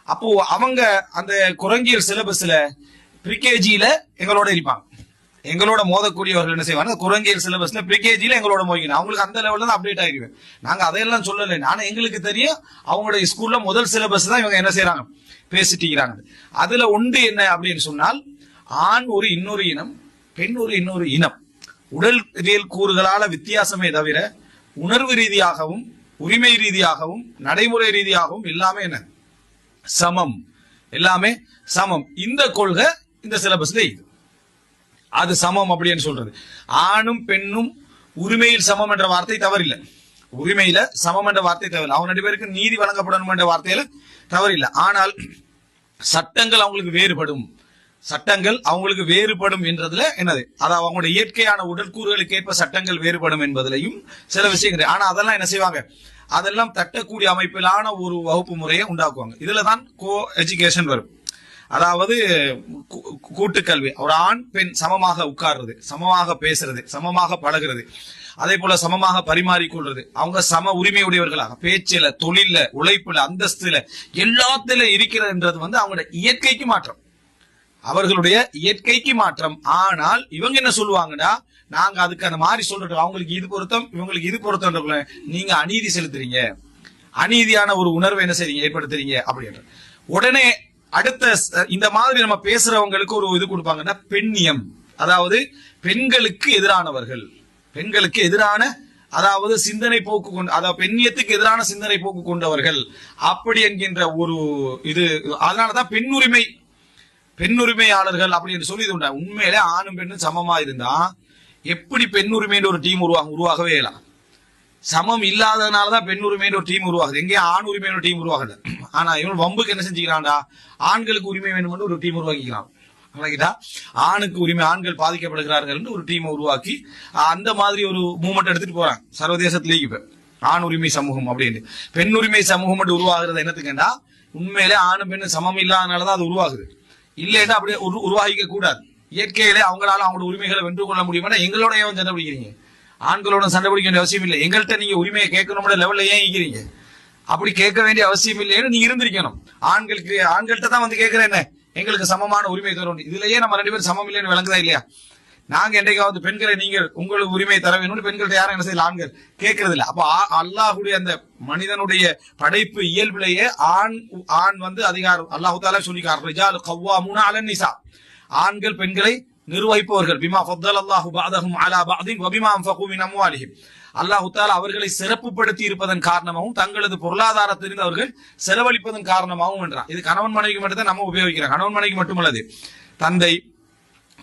அப்போ அவங்க அந்த குரங்கியல் சிலபஸ்ல ப்ரிகேஜியில எங்களோட இருப்பாங்க. எங்களோட மோதக்கூடியவர்கள் என்ன செய்வாங்க, குரங்கியல் சிலபஸ்ல ப்ரிகேஜியில எங்களோட மோதிக்கணும். அவங்களுக்கு அந்த லெவல்ல தான் அப்டேட் ஆகிருவேன். நாங்க அதையெல்லாம் சொல்லலை. ஆனா எங்களுக்கு தெரியும் அவங்களுடைய ஸ்கூல்ல முதல் சிலபஸ் தான் இவங்க என்ன செய்யறாங்க, பேசிட்டு இருக்கிறாங்க. அதுல ஒன்று என்ன அப்படின்னு சொன்னால், ஆண் ஒரு இன்னொரு இனம், பெண் ஒரு இன்னொரு இனம். உடல் கூறுகளால வித்தியாசமே தவிர உணர்வு ரீதியாகவும் உரிமை ரீதியாகவும் நடைமுறை ரீதியாகவும் எல்லாமே என்ன சமம், எல்லாமே சமம். இந்த கொள்கை இந்த சிலபஸ்ல இது. அது சமம் அப்படின்னு சொல்றது. ஆணும் பெண்ணும் உரிமையில் சமம் என்ற வார்த்தை தவறில்லை. உரிமையில சமம் என்ற வார்த்தை தவறில்லை. அவங்க 2 பேருக்கு நீதி வழங்கப்படணும் என்ற வார்த்தையில தவறில்லை. ஆனால் சட்டங்கள் அவங்களுக்கு வேறுபடும், சட்டங்கள் அவங்களுக்கு வேறுபடும் என்றதுல என்னது, அதாவது அவங்களுடைய இயற்கையான உடற்கூறுகளுக்கு ஏற்ப சட்டங்கள் வேறுபடும் என்பதிலையும் சில விஷயங்கள். ஆனா அதெல்லாம் என்ன செய்வாங்க, அதெல்லாம் தட்டக்கூடிய அமைப்பிலான ஒரு வகுப்பு முறையை உண்டாக்குவாங்க. இதுலதான் கோ எஜுகேஷன் வரும். அதாவது கூட்டுக்கல்வி. ஒரு ஆண் பெண் சமமாக உட்கார்றது, சமமாக பேசுறது, சமமாக பழகிறது, அதே போல சமமாக பரிமாறிக்கொள்றது. அவங்க சம உரிமையுடையவர்களாக பேச்சில, தொழில, உழைப்புல, அந்தஸ்துல எல்லாத்துல இருக்கிறதுன்றது அவங்களுடைய இயற்கைக்கு மாற்றம், அவர்களுடைய இயற்கைக்கு மாற்றம். ஆனால் இவங்க என்ன சொல்லுவாங்கன்னா, நாங்க அதுக்கு அந்த மாதிரி சொல்றோம், அவங்களுக்கு இது பொருத்தம் இவங்களுக்கு இது பொருத்தம், நீங்க அநீதி செலுத்துறீங்க, அநீதியான ஒரு உணர்வை என்ன செய்றீங்க, ஏற்படுத்துறீங்க அப்படின்ற. உடனே அடுத்த இந்த மாதிரி நம்ம பேசுறவங்களுக்கு ஒரு இது கொடுப்பாங்கன்னா பெண்ணியம், அதாவது பெண்களுக்கு எதிரானவர்கள், பெண்களுக்கு எதிரான, அதாவது சிந்தனை போக்கு கொண்டு, அதாவது பெண்ணியத்துக்கு எதிரான சிந்தனை போக்கு கொண்டவர்கள் அப்படி என்கின்ற ஒரு இது. அதனாலதான் பெண்ணுரிமையாளர்கள் அப்படின்னு சொல்லி இது உண்டா. உண்மையிலே ஆணும் பெண்ணும் சமமா இருந்தா எப்படி பெண்ணுரிமைன்ற ஒரு டீம் உருவாகவே இயலாம். சமம் இல்லாததுனாலதான் பெண்ணுரிமைன்ற ஒரு டீம் உருவாகுது. எங்கேயும் ஆண் உரிமையான ஒரு டீம் உருவாகுது. ஆனா இவன் வம்புக்கு என்ன செஞ்சுக்கிறான்டா, ஆண்களுக்கு உரிமை வேணும்னு ஒரு டீம் உருவாக்கிக்கிறான். ஆணுக்கு உரிமை, ஆண்கள் பாதிக்கப்படுகிறார்கள் என்று ஒரு டீமை உருவாக்கி அந்த மாதிரி ஒரு மூவ்மெண்ட் எடுத்துட்டு போறாங்க சர்வதேசத்திலேயே. இப்ப ஆண் உரிமை சமூகம் அப்படின்னு பெண் உரிமை சமூகம் உருவாகிறது என்னத்துக்குண்டா, உண்மையிலே ஆணும் பெண்ணு சமம் இல்லாதனாலதான் அது உருவாகுது. இல்லைன்னா அப்படியே உருவாகிக்க கூடாது. இயற்கையிலே அவங்களால அவங்களோட உரிமைகளை வென்று கொள்ள முடியுமா? எங்களோட ஏன் சண்டை பிடிக்கிறீங்க? ஆண்களோட சண்டை பிடிக்க வேண்டிய அவசியம் இல்லை. எங்கள்கிட்ட நீங்க உரிமையை கேட்கணும்ன்ற லெவல்ல ஏன் இருக்கிறீங்க? அப்படி கேட்க வேண்டிய அவசியம் இல்லைன்னு நீங்க இருந்திருக்கணும். ஆண்கள்கிட்ட தான் கேட்கிறேன், என்ன எங்களுக்கு சமமான உரிமை தரும். இதுலயே நம்ம 2 பேரும் சமம் இல்லைன்னு விளங்குதா இல்லையா? நாங்க என்றைக்காவது பெண்களை நீங்கள் உங்களுக்கு உரிமை தர வேணும்னு பெண்கள்ட்ட யாரும் என்ன செய்யல, ஆண்கள் கேட்கறது இல்லை. அப்ப அல்லாஹுடைய அந்த மனிதனுடைய படைப்பு இயல்பிலேயே ஆண் அதிகாரம் அல்லாஹு தஆலா சொல்லிக்கார், ரிஜாலு கவ்வாமூன அலன் நிசா, ஆண்கள் பெண்களை நிர்வகிப்பவர்கள், பிமா ஃபத்தலல்லாஹு பஅதஹும் அலா பஅதின் வபிமா அன்ஃபகு மின் அம்வாலிஹிம், அல்லாஹு தஆலா அவர்களை சிறப்புப்படுத்தி இருப்பதன் காரணமாகவும் தங்களது பொருளாதாரத்திலிருந்து அவர்கள் செலவழிப்பதன் காரணமாகவும் என்றார். இது கணவன் மனைவிக்கு மட்டும்தான் நம்ம உபயோகிக்கிறோம். கணவன் மனைவிக்கு மட்டுமல்லது,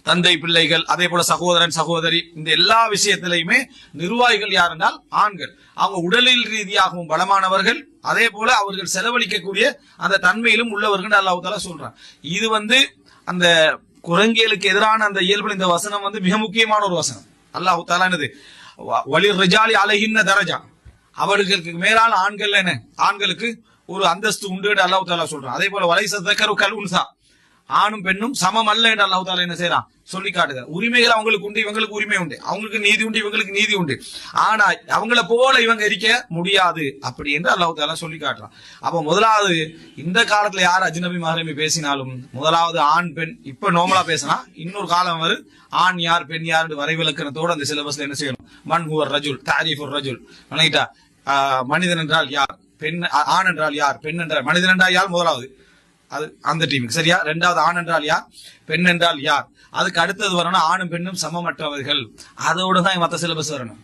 தந்தை பிள்ளைகள், அதே போல சகோதரன் சகோதரி, இந்த எல்லா விஷயத்திலையுமே நிர்வாகிகள் யார் என்றால் ஆண்கள். அவங்க உடலில் ரீதியாகவும் பலமானவர்கள், அதே போல அவர்கள் செலவழிக்கக்கூடிய அந்த தன்மையிலும் உள்ளவர்கள் அல்லாஹ் தஆலா சொல்றான். இது அந்த குரங்கியலுக்கு எதிரான அந்த இயல்பு. இந்த வசனம் மிக முக்கியமான ஒரு வசனம். அல்லாஹ் தஆலா என்னது, வலிர் ரிஜாலி அலைஹின்ன தரஜா, அவர்களுக்கு மேலான ஆண்கள் என்ன, ஆண்களுக்கு ஒரு அந்தஸ்து உண்டு என்று அல்லாஹ் தஆலா சொல்றான். அதே போல வலைஸ தக்கரு கல் உன்சா, ஆணும் பெண்ணும் சமம் அல்ல என்று அல்லாஹ் தஆலா என்ன செய்யறான், சொல்லி காட்டுகிறார். உரிமைகள் அவங்களுக்கு உண்டு, இவங்களுக்கு உரிமை உண்டு, அவங்களுக்கு நீதி உண்டு, இவங்களுக்கு நீதி உண்டு. ஆனா அவங்கள போல இவங்க இருக்க முடியாது அப்படி என்று அல்லாஹ் தஆலா சொல்லி காட்டுறான். அப்ப முதலாவது, இந்த காலத்துல யார் அஜ்னபி மஹ்ரமி பேசினாலும் முதலாவது ஆண் பெண் இப்ப நோமலா பேசினா, இன்னொரு காலம் வரும் ஆண் யார் பெண் யார் வரைவிலக்கணத்தோடு அந்த சிலபஸ்ல என்ன செய்யணும், மன் ஹுவர் ரஜுல், தாரீஃபுர் ரஜுல், மனிதன் என்றால் யார், பெண் ஆண் என்றால் யார், பெண் என்றால் மனிதன் என்றால் யார், முதலாவது அது அந்த டீமுக்கு சரியா. 2வது ஆண் என்றால் யார், பெண் என்றால் யார். அதுக்கு அடுத்தது வரணும் ஆணும் பெண்ணும் சமமற்றவர்கள். அதோடு தான் மற்ற சிலபஸ் வரணும்.